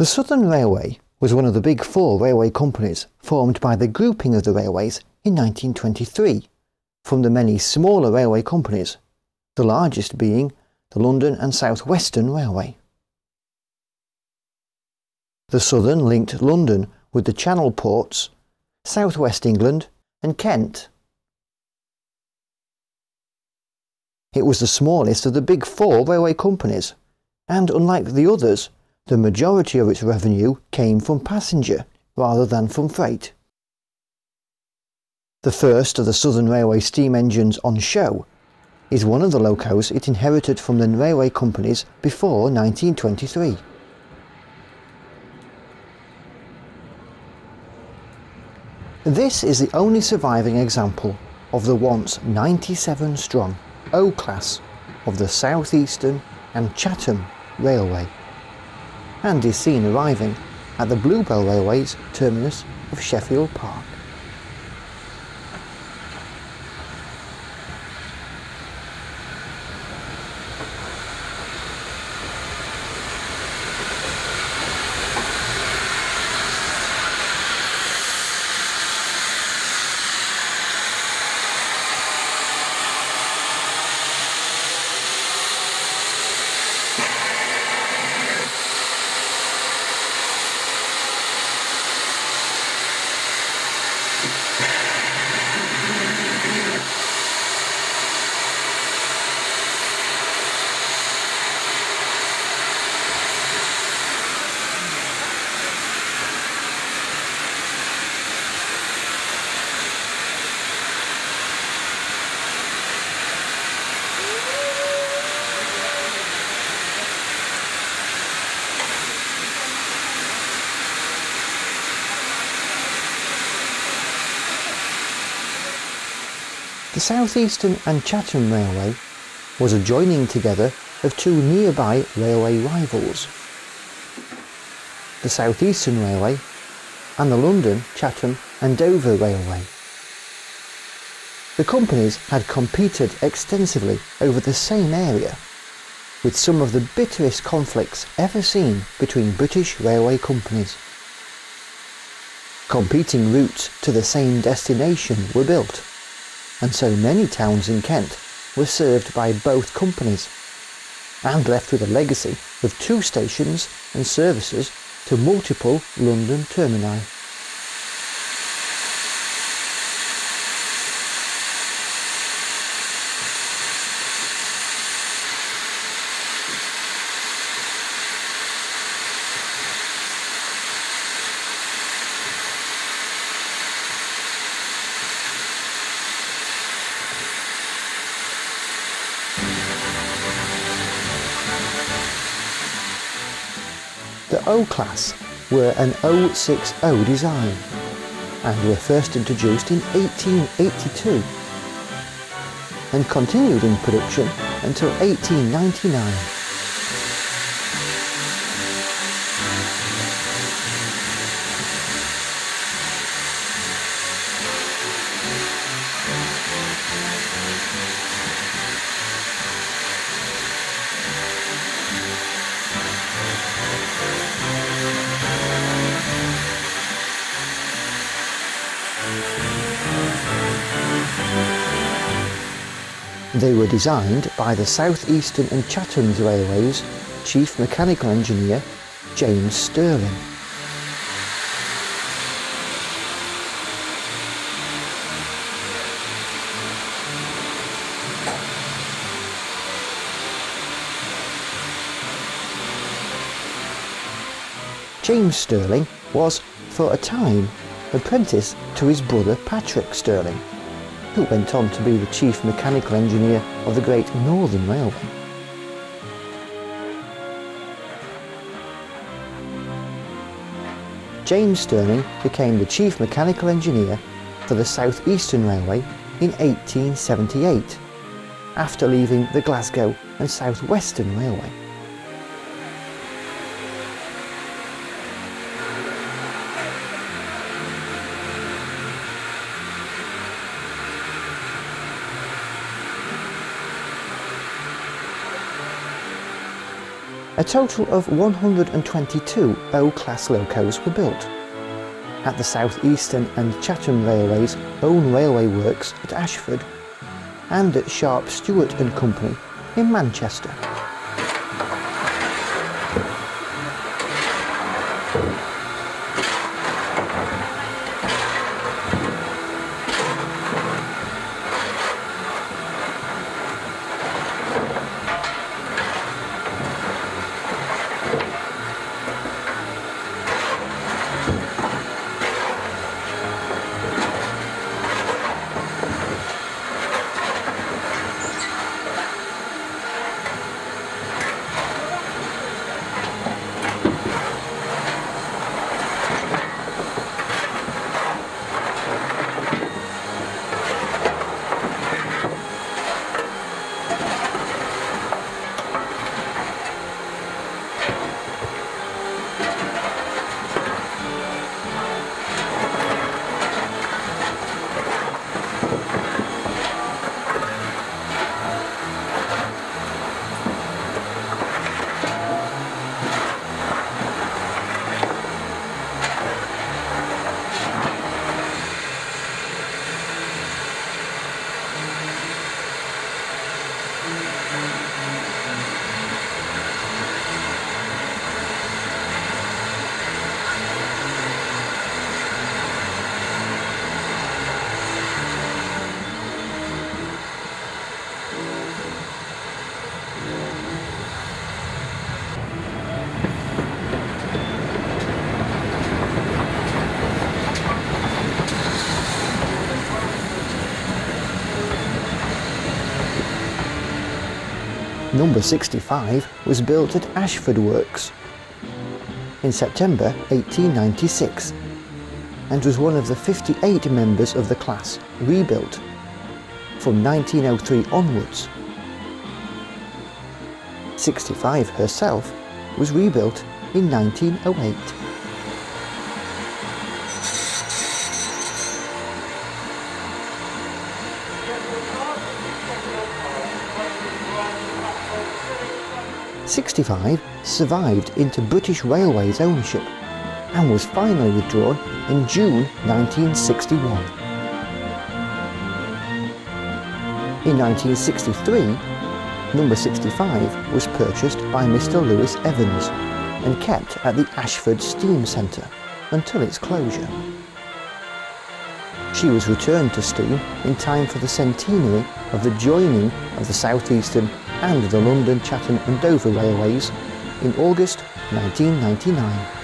The Southern Railway was one of the big four railway companies formed by the grouping of the railways in 1923 from the many smaller railway companies, the largest being the London and South Western Railway. The Southern linked London with the Channel ports, South West England and Kent. It was the smallest of the big four railway companies, and unlike the others, the majority of its revenue came from passenger rather than from freight. The first of the Southern Railway steam engines on show is one of the locos it inherited from the railway companies before 1923. This is the only surviving example of the once 97-strong O Class of the South Eastern and Chatham Railway, and is seen arriving at the Bluebell Railway's terminus of Sheffield Park. The South Eastern and Chatham Railway was a joining together of two nearby railway rivals, the South Eastern Railway and the London, Chatham and Dover Railway. The companies had competed extensively over the same area, with some of the bitterest conflicts ever seen between British railway companies. Competing routes to the same destination were built, and so many towns in Kent were served by both companies, and left with a legacy of 2 stations and services to multiple London termini. The O Class were an 060 design and were first introduced in 1882 and continued in production until 1899. They were designed by the South Eastern and Chatham Railway's Chief Mechanical Engineer James Stirling. James Stirling was, for a time, apprentice to his brother Patrick Stirling, who went on to be the Chief Mechanical Engineer of the Great Northern Railway. James Stirling became the Chief Mechanical Engineer for the South Eastern Railway in 1878, after leaving the Glasgow and South Western Railway. A total of 122 O Class locos were built at the South Eastern and Chatham Railway's own railway works at Ashford and at Sharp Stewart and Company in Manchester. Number 65 was built at Ashford Works in September 1896 and was one of the 58 members of the class rebuilt from 1903 onwards. 65 herself was rebuilt in 1908. '65 survived into British Railways ownership and was finally withdrawn in June 1961. In 1963, number 65 was purchased by Mr. Lewis Evans and kept at the Ashford Steam Centre until its closure. She was returned to steam in time for the centenary of the joining of the South Eastern and the London, Chatham and Dover Railways in August 1999.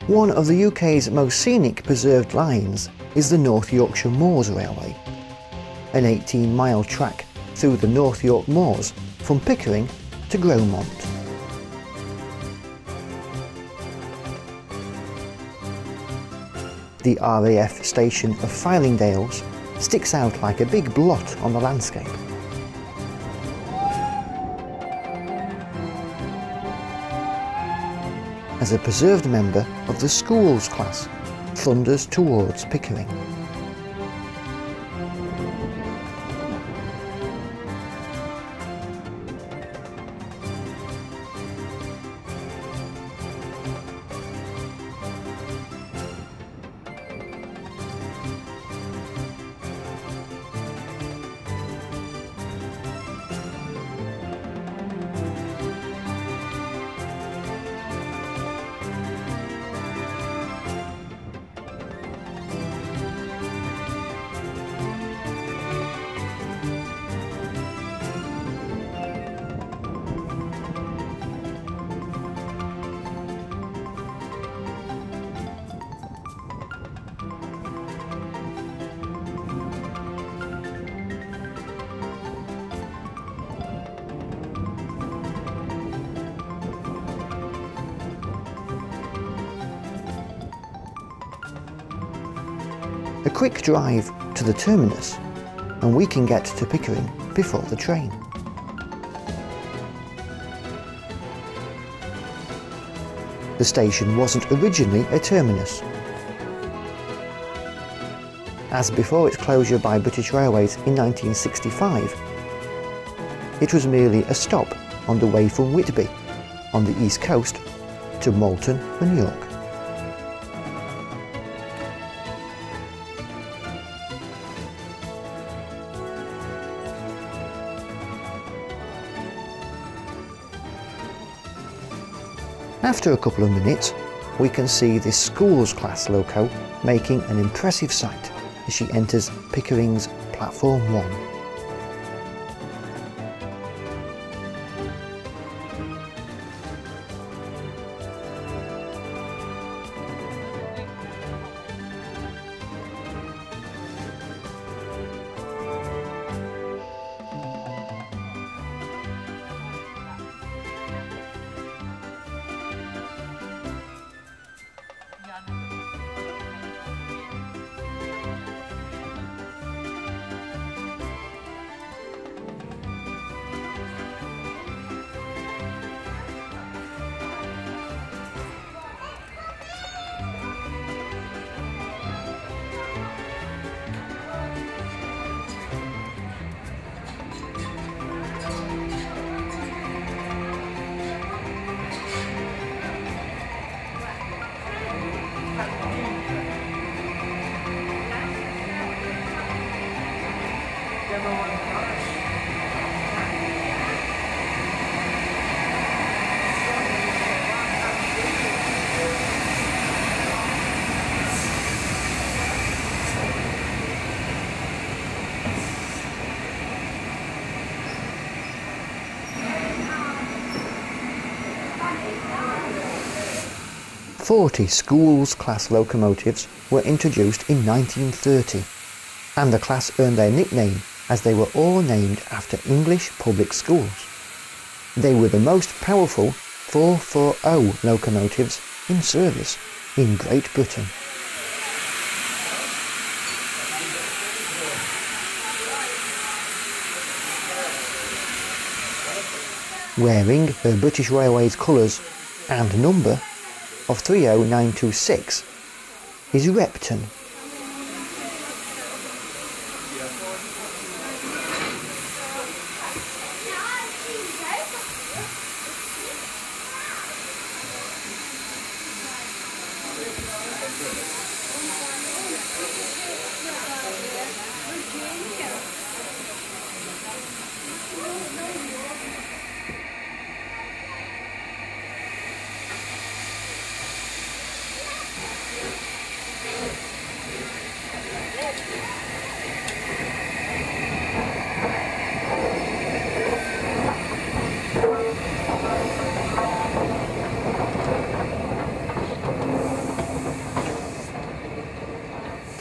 One of the UK's most scenic preserved lines is the North Yorkshire Moors Railway, an 18-mile track through the North York Moors from Pickering to Gromont. The RAF station of Fylingdales sticks out like a big blot on the landscape. As a preserved member of the Schools Class, thunders towards Pickering. A quick drive to the terminus and we can get to Pickering before the train. The station wasn't originally a terminus. As before its closure by British Railways in 1965, it was merely a stop on the way from Whitby, on the east coast, to Malton and York. After a couple of minutes, we can see this Schools Class loco making an impressive sight as she enters Pickering's Platform 1. "40 Schools Class locomotives were introduced in 1930, and the class earned their nickname as they were all named after English public schools. They were the most powerful 440 locomotives in service in Great Britain." Wearing her British Railways colours and number of 30926 is Repton.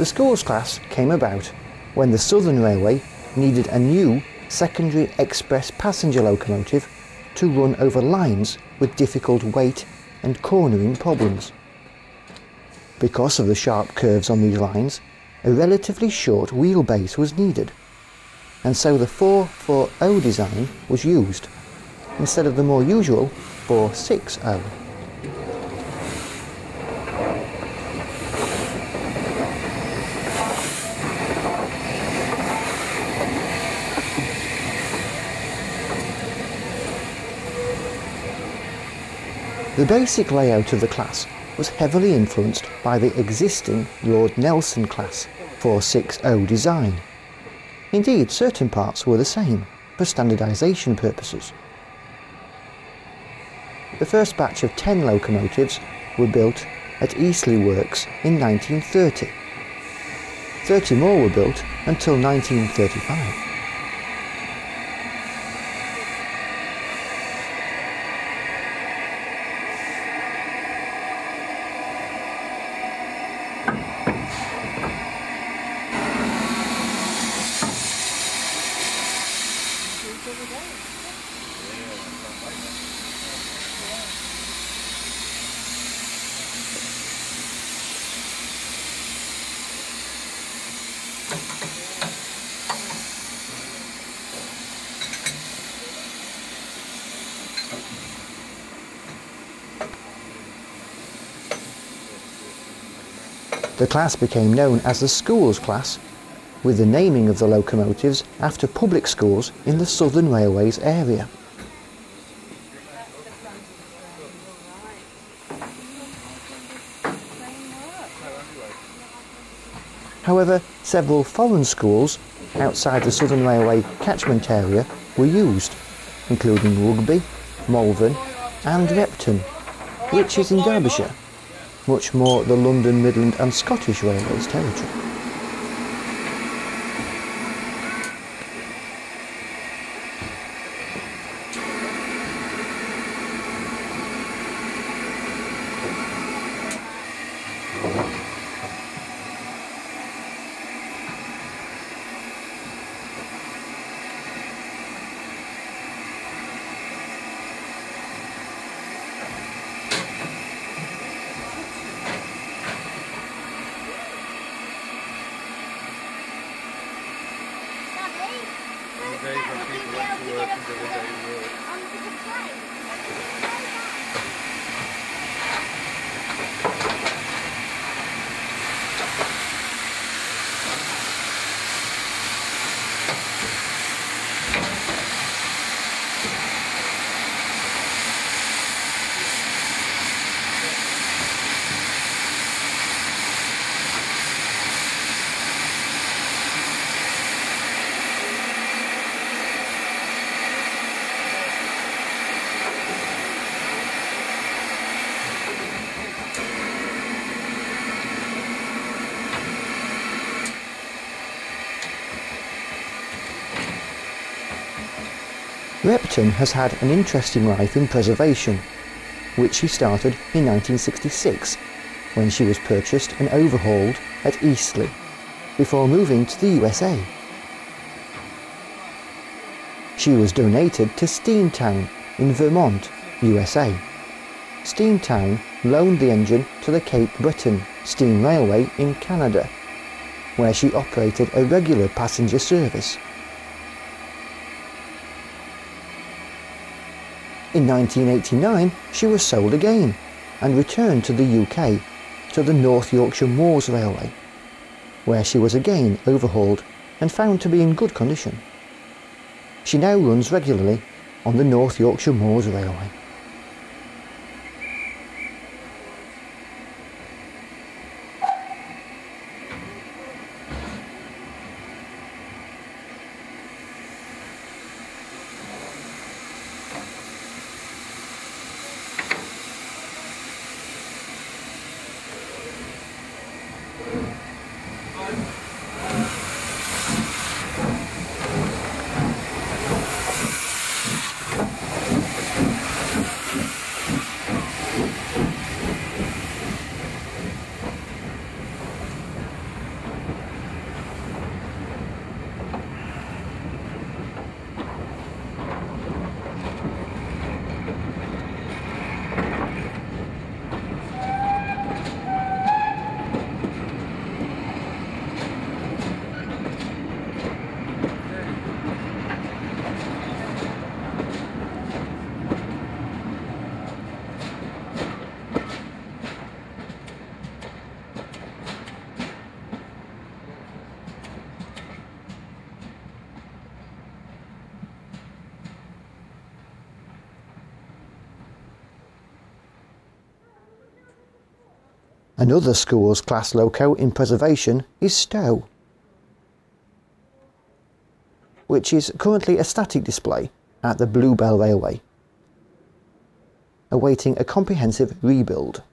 The schools class came about when the Southern Railway needed a new secondary express passenger locomotive to run over lines with difficult weight and cornering problems. Because of the sharp curves on these lines, a relatively short wheelbase was needed, and so the 440 design was used, instead of the more usual 460. The basic layout of the class was heavily influenced by the existing Lord Nelson class 460 design. Indeed, certain parts were the same for standardisation purposes. The first batch of 10 locomotives were built at Eastleigh Works in 1930. 30 more were built until 1935. The class became known as the schools class, with the naming of the locomotives after public schools in the Southern Railways area. However, several foreign schools outside the Southern Railway catchment area were used, including Rugby, Malvern and Repton, which is in Derbyshire, much more the London, Midland and Scottish Railways territory. Repton has had an interesting life in preservation, which she started in 1966, when she was purchased and overhauled at Eastleigh, before moving to the USA. She was donated to Steamtown in Vermont, USA. Steamtown loaned the engine to the Cape Breton Steam Railway in Canada, where she operated a regular passenger service. In 1989, she was sold again and returned to the UK, to the North Yorkshire Moors Railway, where she was again overhauled and found to be in good condition. She now runs regularly on the North Yorkshire Moors Railway. Another school's class loco in preservation is Stowe, which is currently a static display at the Bluebell Railway, awaiting a comprehensive rebuild.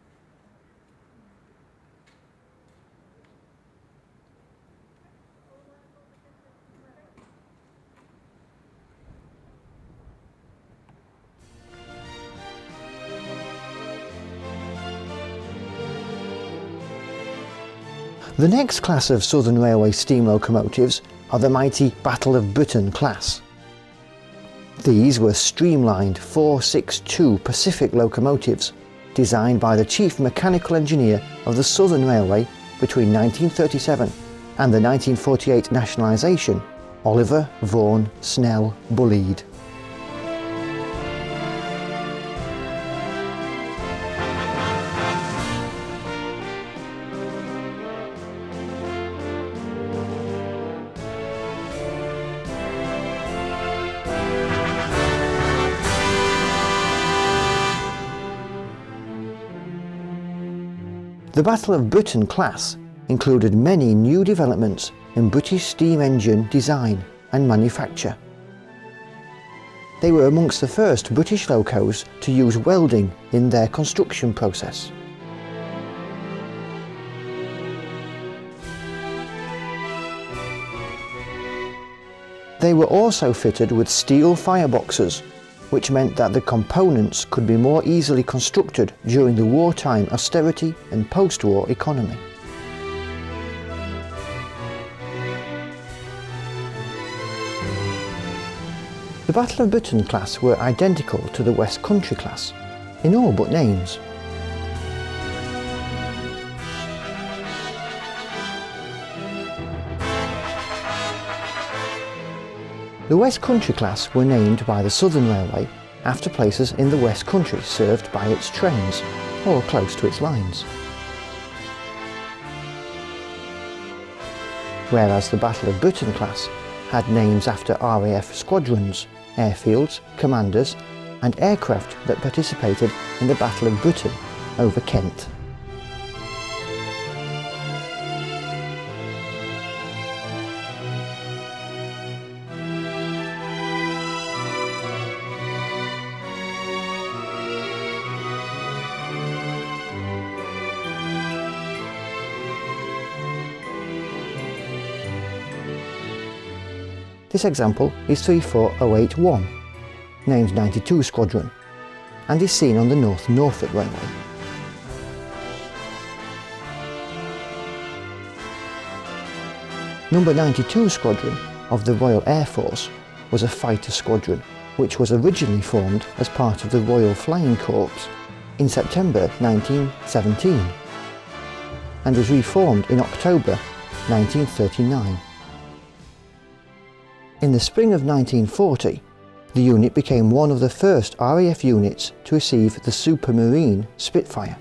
The next class of Southern Railway steam locomotives are the mighty Battle of Brighton class. These were streamlined 462 Pacific locomotives designed by the Chief Mechanical Engineer of the Southern Railway between 1937 and the 1948 nationalisation, Oliver Vaughan Snell Bulleid. The Battle of Brighton class included many new developments in British steam engine design and manufacture. They were amongst the first British locos to use welding in their construction process. They were also fitted with steel fireboxes, which meant that the components could be more easily constructed during the wartime austerity and post-war economy. The Battle of Brighton class were identical to the West Country class, in all but names. The West Country class were named by the Southern Railway after places in the West Country served by its trains, or close to its lines. Whereas the Battle of Brighton class had names after RAF squadrons, airfields, commanders and aircraft that participated in the Battle of Brighton over Kent. This example is 34081, named 92 Squadron, and is seen on the North Norfolk Railway. Number 92 Squadron of the Royal Air Force was a fighter squadron which was originally formed as part of the Royal Flying Corps in September 1917 and was reformed in October 1939. In the spring of 1940, the unit became one of the first RAF units to receive the Supermarine Spitfire.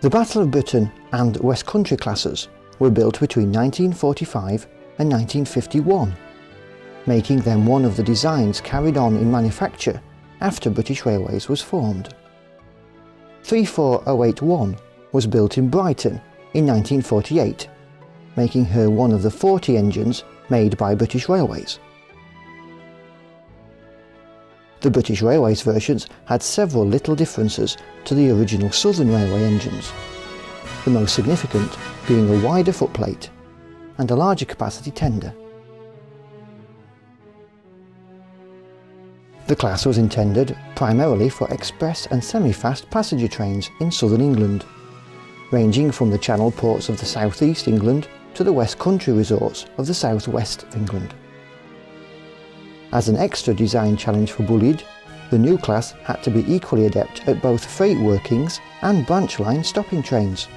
The Battle of Brighton and West Country classes were built between 1945 and 1951, making them one of the designs carried on in manufacture after British Railways was formed. 34081 was built in Brighton in 1948, making her one of the 40 engines made by British Railways. The British Railways versions had several little differences to the original Southern Railway engines, the most significant being a wider footplate and a larger capacity tender. The class was intended primarily for express and semi-fast passenger trains in southern England, ranging from the channel ports of the southeast England to the West Country resorts of the southwest of England. As an extra design challenge for Bulleid, the new class had to be equally adept at both freight workings and branch line stopping trains,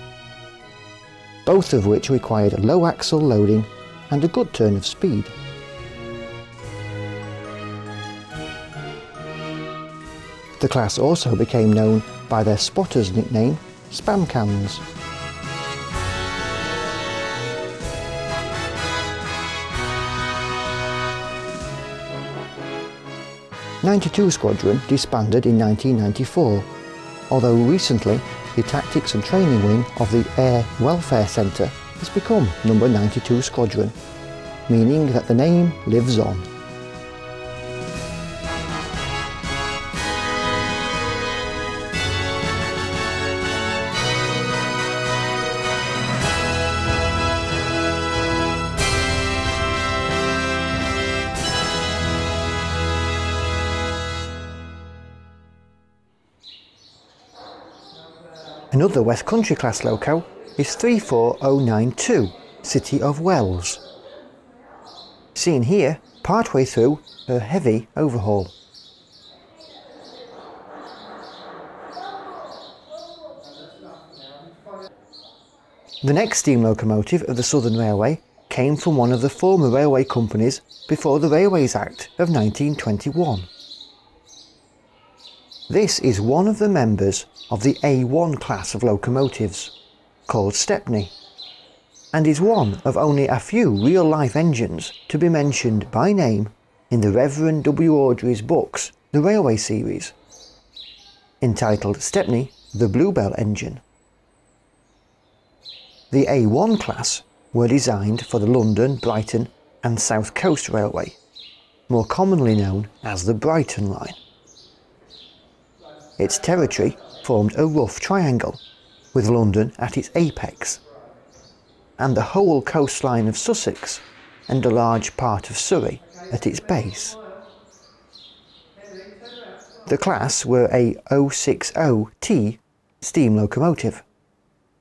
both of which required low axle loading and a good turn of speed. The class also became known by their spotters nickname, Spam Cans. '92 Squadron disbanded in 1994, although recently the Tactics and Training Wing of the Air Welfare Centre has become number 92 Squadron, meaning that the name lives on. Another West Country Class loco is 34092, City of Wells. Seen here, partway through her heavy overhaul. The next steam locomotive of the Southern Railway came from one of the former railway companies before the Railways Act of 1921. This is one of the members of the A1 class of locomotives, called Stepney, and is one of only a few real-life engines to be mentioned by name in the Reverend W. Awdry's books, the Railway series, entitled Stepney, the Bluebell Engine. The A1 class were designed for the London, Brighton and South Coast Railway, more commonly known as the Brighton line. Its territory formed a rough triangle, with London at its apex, and the whole coastline of Sussex and a large part of Surrey at its base. The class were a 060T steam locomotive,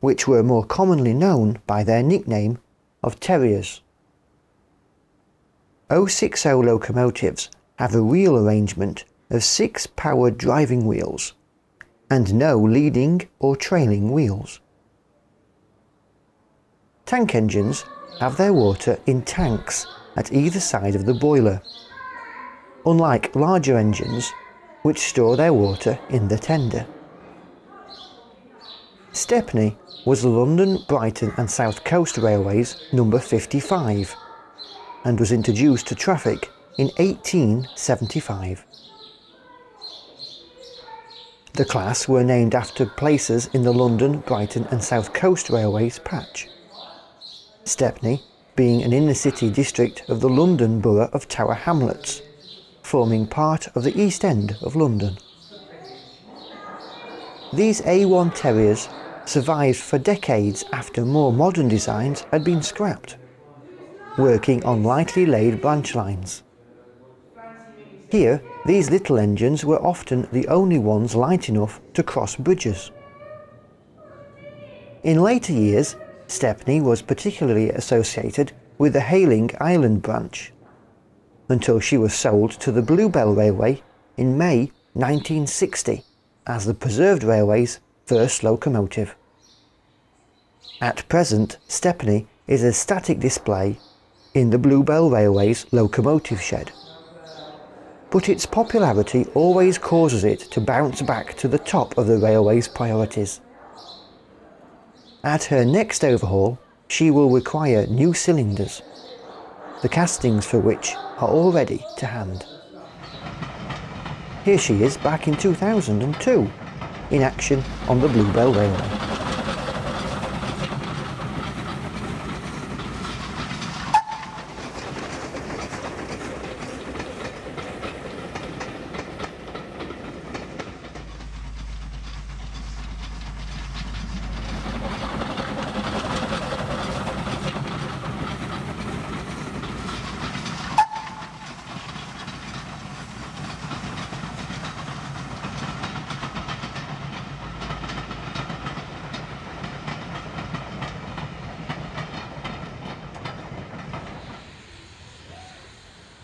which were more commonly known by their nickname of terriers. 060 locomotives have a wheel arrangement of 6 powered driving wheels and no leading or trailing wheels. Tank engines have their water in tanks at either side of the boiler, unlike larger engines which store their water in the tender. Stepney was the London, Brighton and South Coast Railways number 55 and was introduced to traffic in 1875. The class were named after places in the London, Brighton and South Coast Railways patch. Stepney being an inner-city district of the London borough of Tower Hamlets, forming part of the East End of London. These A1 terriers survived for decades after more modern designs had been scrapped, working on lightly laid branch lines. Here, these little engines were often the only ones light enough to cross bridges. In later years, Stepney was particularly associated with the Hayling Island branch, until she was sold to the Bluebell Railway in May 1960 as the Preserved Railway's first locomotive. At present, Stepney is a static display in the Bluebell Railway's locomotive shed, but its popularity always causes it to bounce back to the top of the railway's priorities. At her next overhaul, she will require new cylinders, the castings for which are already to hand. Here she is back in 2002, in action on the Bluebell Railway.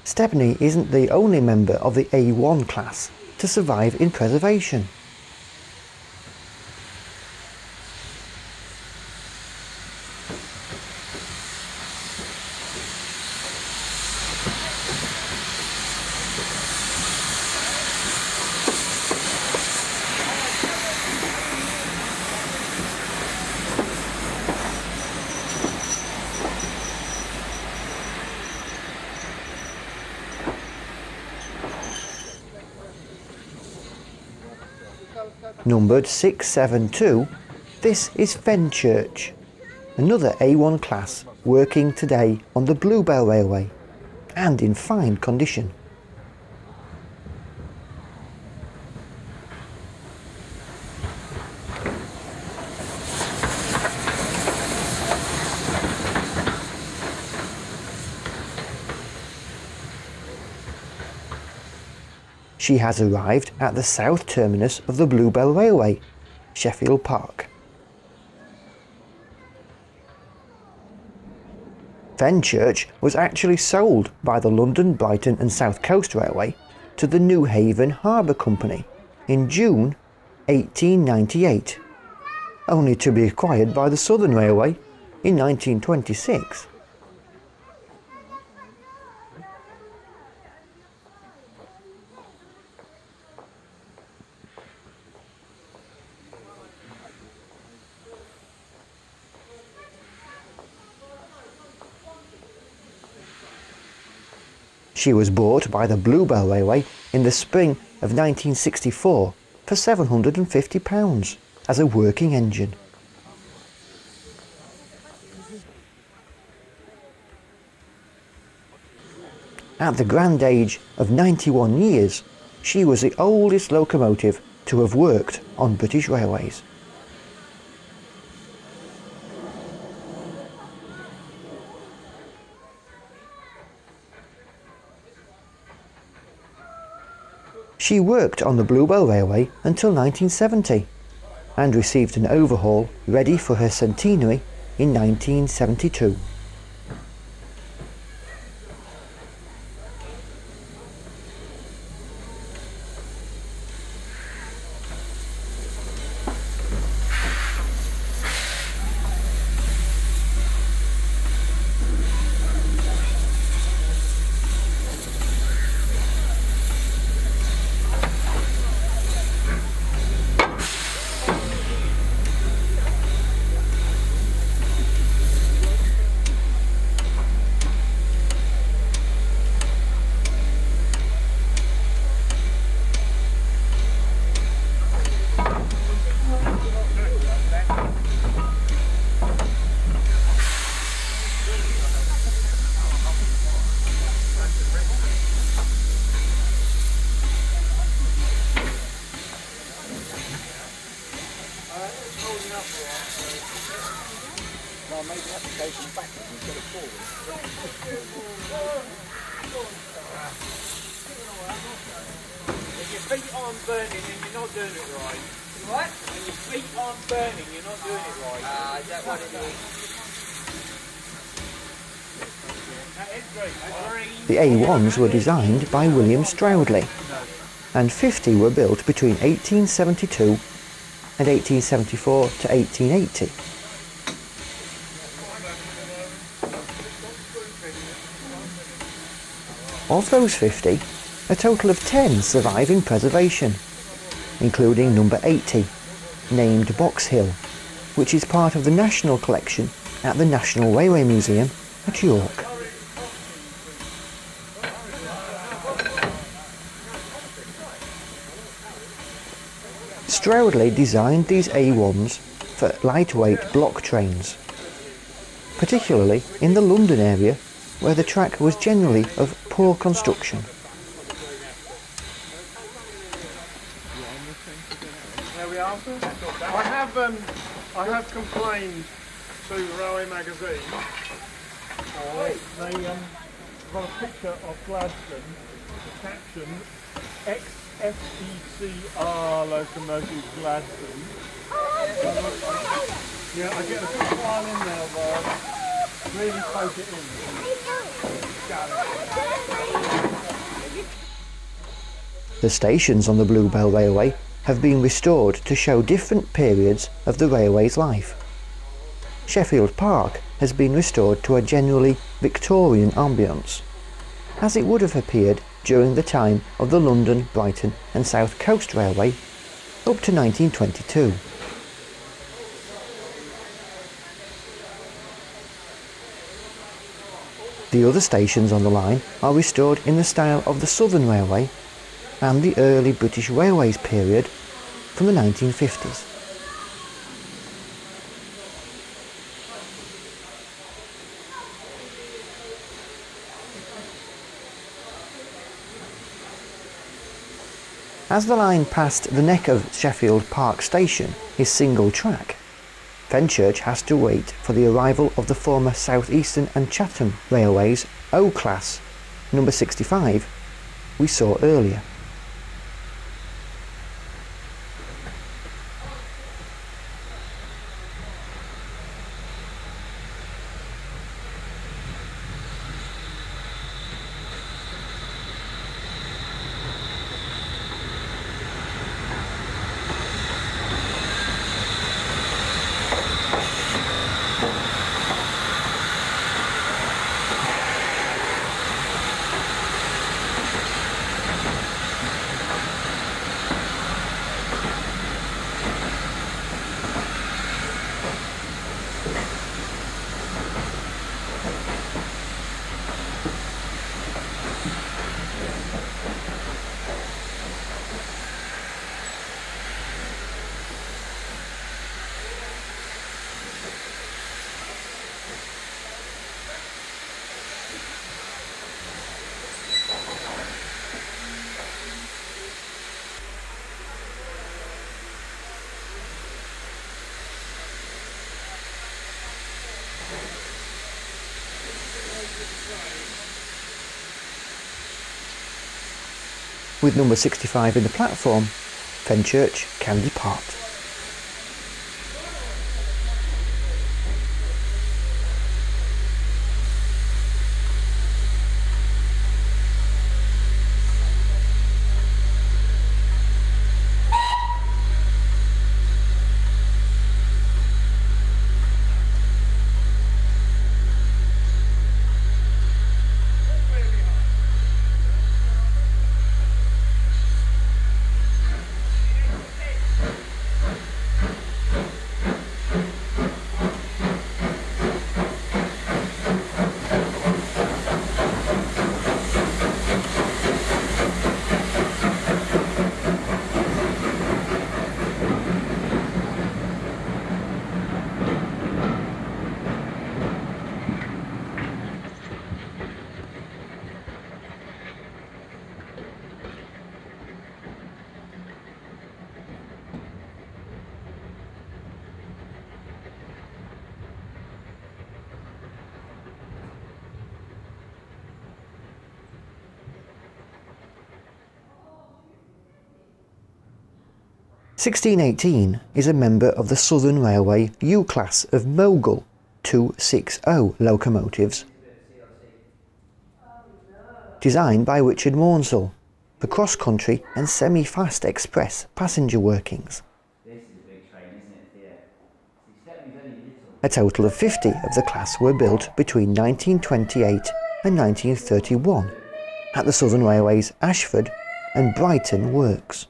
Stepney isn't the only member of the A1 class to survive in preservation. Numbered 672, this is Fenchurch, another A1 class working today on the Bluebell Railway, and in fine condition. She has arrived at the south terminus of the Bluebell Railway, Sheffield Park. Fenchurch was actually sold by the London, Brighton and South Coast Railway to the New Haven Harbour Company in June 1898, only to be acquired by the Southern Railway in 1926. She was bought by the Bluebell Railway in the spring of 1964 for £750 as a working engine. At the grand age of 91 years, she was the oldest locomotive to have worked on British railways. She worked on the Bluebell Railway until 1970 and received an overhaul ready for her centenary in 1972. If your feet aren't burning, then you're not doing it right. What? When your feet aren't burning, you're not doing it right. Is that what it is? The A1s were designed by William Stroudley, and 50 were built between 1872 and 1874 to 1880. Of those 50, a total of 10 survive in preservation, including number 80, named Box Hill, which is part of the National Collection at the National Railway Museum at York. Stroudley designed these A1s for lightweight block trains, particularly in the London area where the track was generally of poor construction. There we are, sir. I have complained to Railway Magazine. They got a picture of Gladstone, the caption ex-FECR locomotive Gladstone. Yeah, I get a good file in there, but really poke it in. The stations on the Bluebell Railway have been restored to show different periods of the railway's life. Sheffield Park has been restored to a generally Victorian ambience, as it would have appeared during the time of the London, Brighton and South Coast Railway up to 1922. The other stations on the line are restored in the style of the Southern Railway and the early British Railways period, from the 1950s. As the line passed the neck of Sheffield Park Station is single track, Fenchurch has to wait for the arrival of the former South Eastern and Chatham Railway's O Class, number 65, we saw earlier. With number 65 in the platform, Fenchurch can depart. (1618) is a member of the Southern Railway U Class of Mogul 260 locomotives, designed by Richard Maunsell for cross-country and semi-fast express passenger workings. A total of 50 of the class were built between 1928 and 1931 at the Southern Railway's Ashford and Brighton works.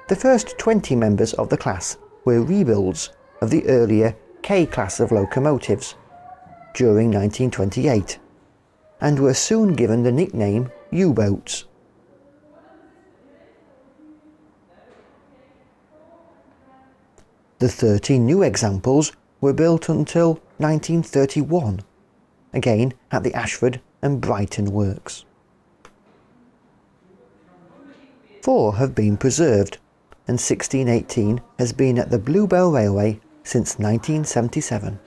The first 20 members of the class were rebuilds of the earlier K class of locomotives during 1928 and were soon given the nickname U-boats. The 30 new examples were built until 1931, again at the Ashford and Brighton works. 4 have been preserved, and 1618 has been at the Bluebell Railway since 1977.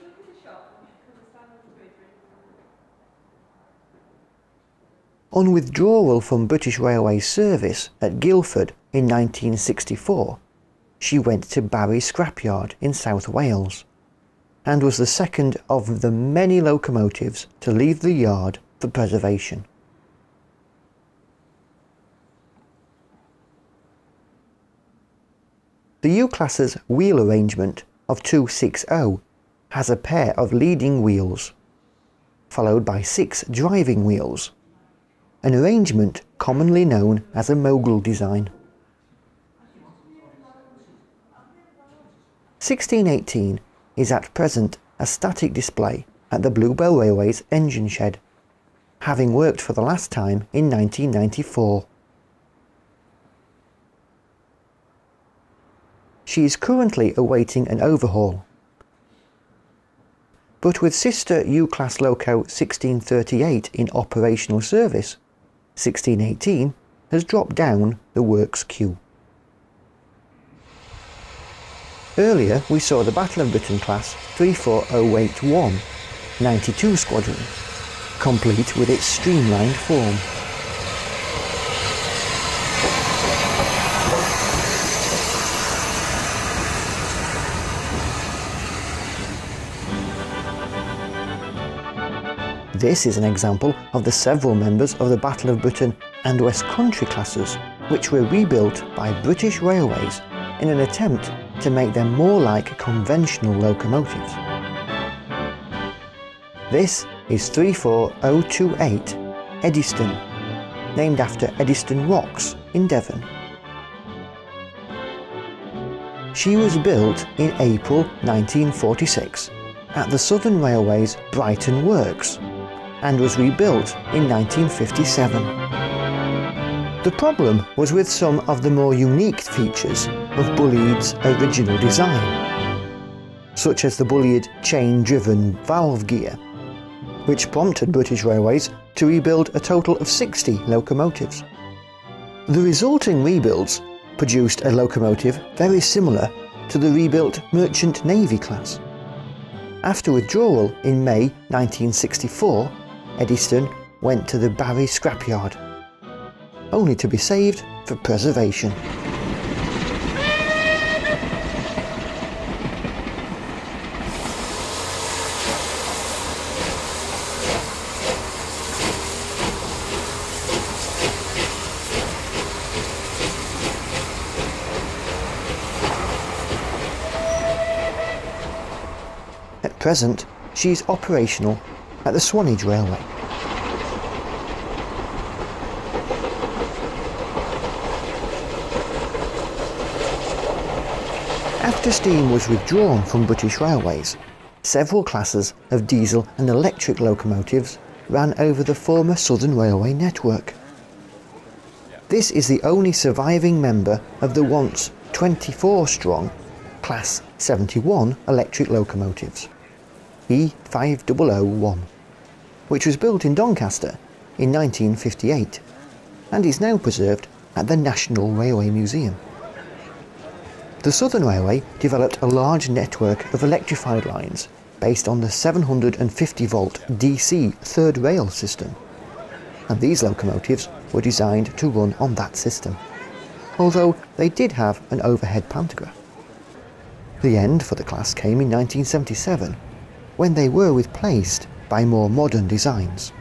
On withdrawal from British Railways service at Guildford in 1964, she went to Barry Scrapyard in South Wales, and was the second of the many locomotives to leave the yard for preservation. The U-Class's wheel arrangement of 260 has a pair of leading wheels, followed by 6 driving wheels, an arrangement commonly known as a Mogul design. 1618 is at present a static display at the Bluebell Railway's engine shed, having worked for the last time in 1994. She is currently awaiting an overhaul, but with sister U Class Loco 1638 in operational service, 1618 has dropped down the works queue. Earlier we saw the Battle of Britain Class 34081 92 Squadron, complete with its streamlined form. This is an example of the several members of the Battle of Britain and West Country classes which were rebuilt by British Railways in an attempt to make them more like conventional locomotives. This is 34028 Eddystone, named after Eddystone Rocks in Devon. She was built in April 1946 at the Southern Railway's Brighton works and was rebuilt in 1957. The problem was with some of the more unique features of Bulleid's original design, such as the Bulleid chain-driven valve gear, which prompted British Railways to rebuild a total of 60 locomotives. The resulting rebuilds produced a locomotive very similar to the rebuilt Merchant Navy class. After withdrawal in May 1964, Eddystone went to the Barry scrapyard, only to be saved for preservation. At present, she is operational at the Swanage Railway. After steam was withdrawn from British Railways, several classes of diesel and electric locomotives ran over the former Southern Railway network. This is the only surviving member of the once 24-strong Class 71 electric locomotives, E5001, which was built in Doncaster in 1958 and is now preserved at the National Railway Museum. The Southern Railway developed a large network of electrified lines based on the 750-volt DC third rail system, and these locomotives were designed to run on that system, although they did have an overhead pantograph. The end for the class came in 1977, when they were replaced by more modern designs.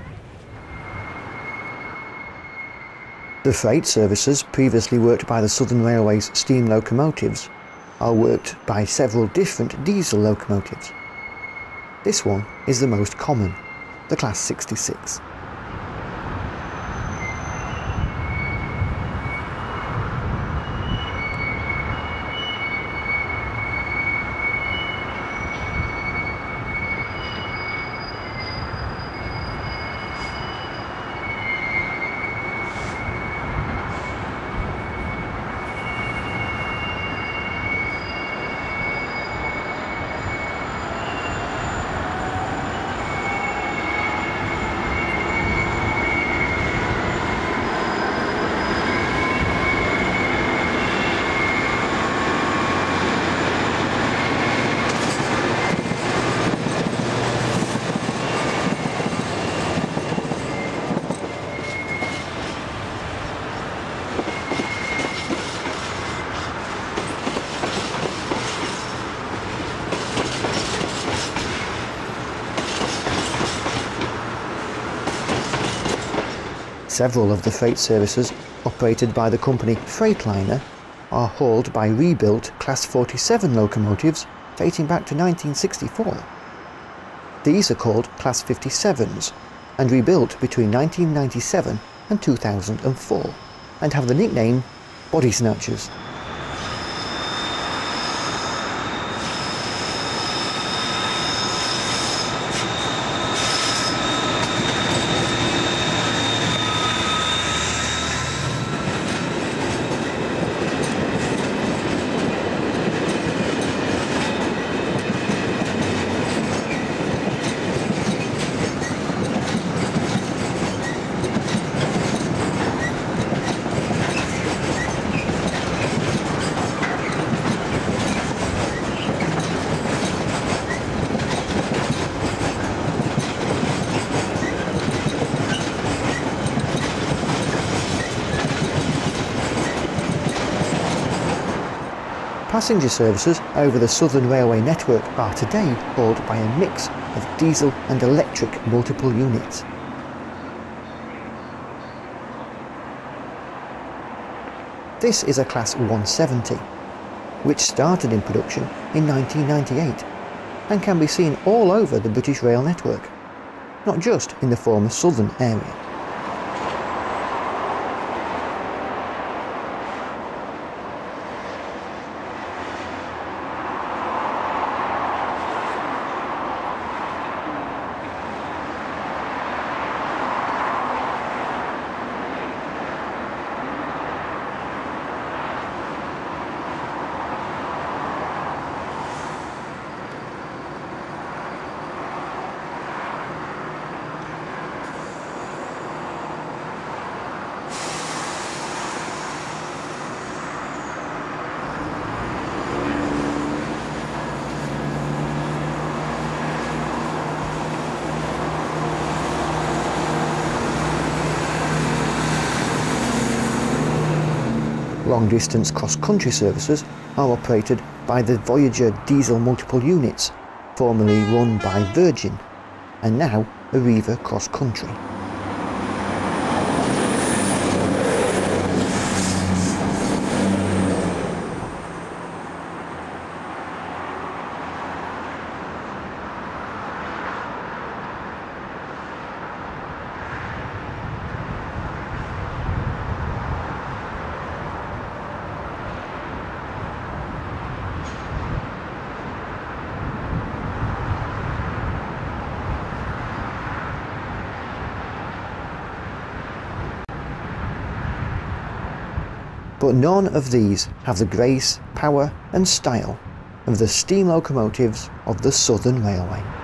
The freight services previously worked by the Southern Railway's steam locomotives are worked by several different diesel locomotives. This one is the most common, the Class 66. Several of the freight services operated by the company Freightliner are hauled by rebuilt Class 47 locomotives dating back to 1964. These are called Class 57s and rebuilt between 1997 and 2004 and have the nickname Body Snatchers. Passenger services over the Southern Railway network are today hauled by a mix of diesel and electric multiple units. This is a Class 170, which started in production in 1998 and can be seen all over the British Rail network, not just in the former Southern area. Long-distance cross-country services are operated by the Voyager diesel multiple units, formerly run by Virgin, and now Arriva Cross Country. But none of these have the grace, power and style of the steam locomotives of the Southern Railway.